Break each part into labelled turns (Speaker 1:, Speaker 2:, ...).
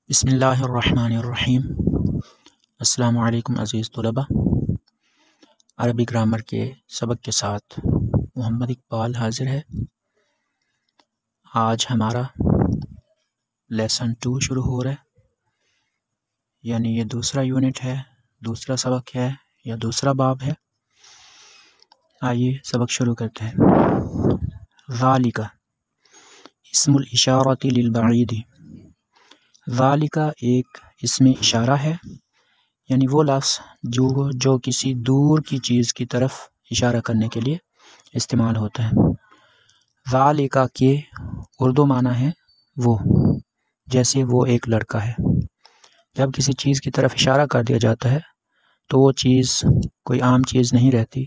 Speaker 1: بسم اللہ الرحمن الرحیم۔ السلام علیکم عزیز طلبہ، عربی گرامر کے سبق کے ساتھ محمد اقبال حاضر ہے۔ آج ہمارا لیسن 2 شروع ہو رہا ہے، یعنی یہ دوسرا یونٹ ہے، دوسرا سبق ہے یا دوسرا باب ہے۔ آئیے سبق شروع کرتے ہیں۔ ذالک اسم الاشارۃ للبعید۔ ذالک ایک اسم اشارہ ہے، یعنی وہ لفظ جو کسی دور کی چیز کی طرف اشارہ کرنے کے لیے استعمال ہوتا ہے۔ ذالک کے اردو معنی ہے وہ، جیسے وہ ایک لڑکا ہے۔ جب کسی چیز کی طرف اشارہ کر دیا جاتا ہے تو وہ چیز کوئی عام چیز نہیں رہتی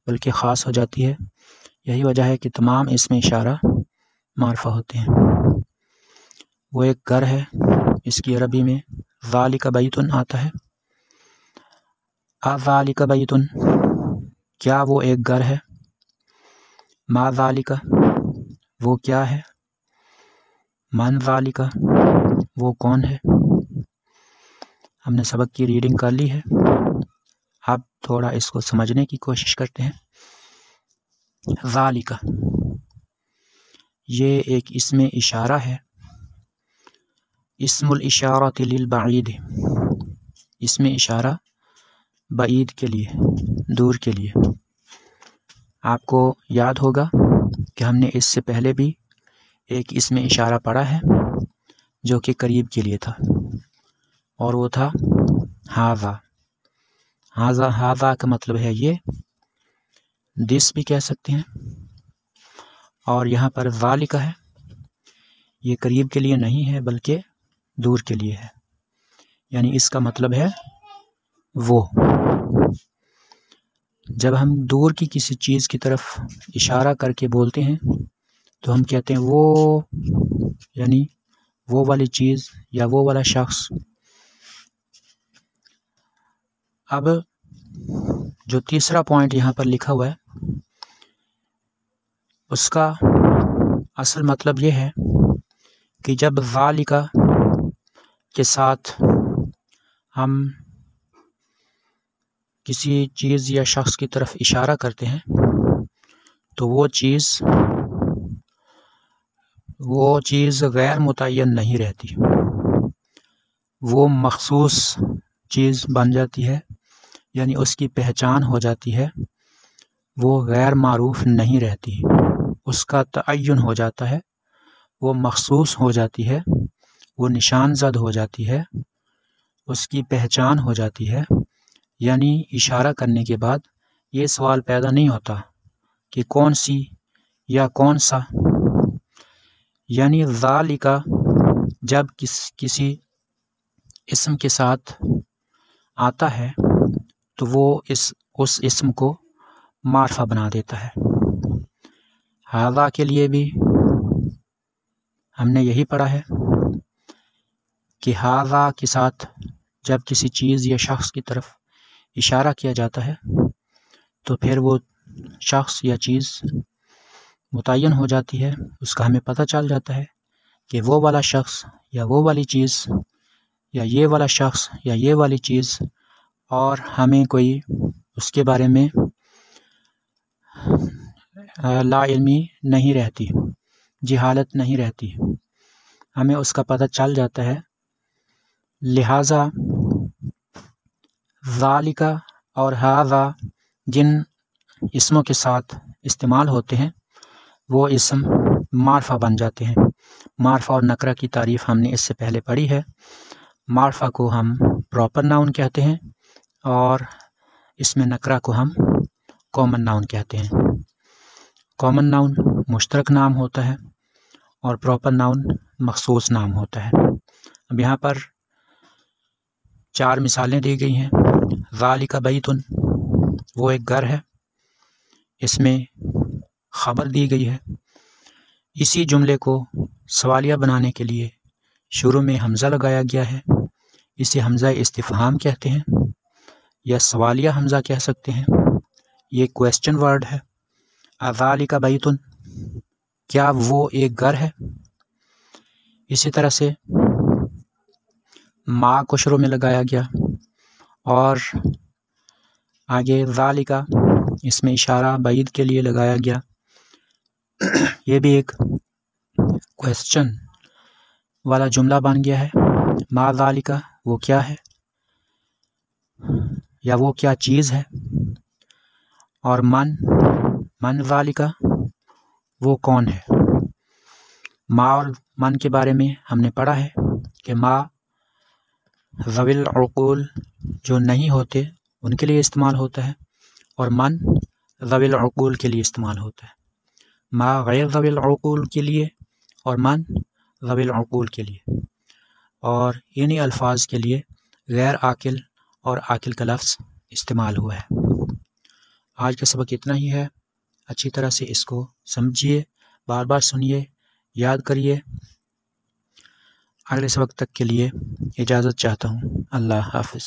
Speaker 1: بلکہ خاص ہو جاتی ہے۔ یہی وجہ ہے کہ تمام اسم اشارہ معرفہ ہوتے ہیں۔ وہ ایک گھر ہے، اس کی عربی میں ذالک بیتن آتا ہے۔ ذالک بیتن، کیا وہ ایک گھر ہے؟ ما ذالک، وہ کیا ہے؟ من ذالک، وہ کون ہے؟ ہم نے سبق کی ریڈنگ کر لی ہے، اب تھوڑا اس کو سمجھنے کی کوشش کرتے ہیں۔ ذالک یہ ایک اسم اشارہ ہے۔ اسم الاشارۃ للبعید، اسم اشارہ بعید کے لیے، دور کے لیے۔ آپ کو یاد ہوگا کہ ہم نے اس سے پہلے بھی ایک اسم اشارہ پڑھا ہے جو کہ قریب کے لیے تھا، اور وہ تھا ھذا۔ ھذا کا مطلب ہے یہ، دس بھی کہہ سکتے ہیں۔ اور یہاں پر ذالک ہے، یہ قریب کے لیے نہیں ہے بلکہ دور کے لیے ہے، یعنی اس کا مطلب ہے وہ۔ جب ہم دور کی کسی چیز کی طرف اشارہ کر کے بولتے ہیں تو ہم کہتے ہیں وہ، یعنی وہ والی چیز یا وہ والا شخص۔ اب جو تیسرا پوائنٹ یہاں پر لکھا ہوا ہے، اس کا اصل مطلب یہ ہے کہ جب ذالک کے ساتھ ہم کسی چیز یا شخص کی طرف اشارہ کرتے ہیں تو وہ چیز غیر متعین نہیں رہتی، وہ مخصوص چیز بن جاتی ہے، یعنی اس کی پہچان ہو جاتی ہے، وہ غیر معروف نہیں رہتی، اس کا تعین ہو جاتا ہے، وہ مخصوص ہو جاتی ہے، وہ نشان زد ہو جاتی ہے، اس کی پہچان ہو جاتی ہے۔ یعنی اشارہ کرنے کے بعد یہ سوال پیدا نہیں ہوتا کہ کون سی یا کون سا، یعنی ذالک جب کسی اسم کے ساتھ آتا ہے تو وہ اس اسم کو معرفہ بنا دیتا ہے۔ ھذا کے لیے بھی ہم نے یہی پڑھا ہے کہ ھذا کے ساتھ جب کسی چیز یا شخص کی طرف اشارہ کیا جاتا ہے تو پھر وہ شخص یا چیز متعین ہو جاتی ہے، اس کا ہمیں پتہ چل جاتا ہے کہ وہ والا شخص یا وہ والی چیز یا یہ والا شخص یا یہ والی چیز، اور ہمیں کوئی اس کے بارے میں لا علمی نہیں رہتی، جہالت نہیں رہتی، ہمیں اس کا پتہ چل جاتا ہے۔ لہٰذا ذالک اور ھذا جن اسموں کے ساتھ استعمال ہوتے ہیں وہ اسم معرفہ بن جاتے ہیں۔ معرفہ اور نکرہ کی تعریف ہم نے اس سے پہلے پڑھی ہے۔ معرفہ کو ہم پراپر ناؤن کہتے ہیں اور اس میں نکرہ کو ہم کامن ناؤن کہتے ہیں۔ کامن ناؤن مشترک نام ہوتا ہے اور پراپر ناؤن مخصوص نام ہوتا ہے۔ اب یہاں پر 4 مثالیں دی گئی ہیں۔ ذالک بیتن، وہ ایک گھر ہے، اس میں خبر دی گئی ہے۔ اسی جملے کو سوالیہ بنانے کے لیے شروع میں حمزہ لگایا گیا ہے، اسے حمزہ استفہام کہتے ہیں یا سوالیہ حمزہ کہہ سکتے ہیں، یہ کویسچن ورڈ ہے۔ ذالک بیتن، کیا وہ ایک گھر ہے؟ اسی طرح سے ما کو شروع میں لگایا گیا، اور آگے ذالکا اس میں اشارہ بعید کے لیے لگایا گیا۔ یہ بھی ایک کویسچن والا جملہ بن گیا ہے، ما ذالکا وہ کیا ہے یا وہ کیا چیز ہے، اور من ذالکا وہ کون ہے۔ ما اور من کے بارے میں ہم نے پڑھا ہے کہ ما ذوی العقول جو نہیں ہوتے ان کے لیے استعمال ہوتا ہے، اور من ذوی العقول کے لیے استعمال ہوتا ہے۔ ما غیر ذوی العقول کے لیے اور من ذوی العقول کے لیے، اور انہی الفاظ کے لیے غیر عاقل اور عاقل کا لفظ استعمال ہوا ہے۔ آج کا سبق اتنا ہی ہے، اچھی طرح سے اس کو سمجھیے، بار بار سنیے، یاد کریے۔ اگلے سبق تک کے لیے اجازت چاہتا ہوں۔ اللہ حافظ۔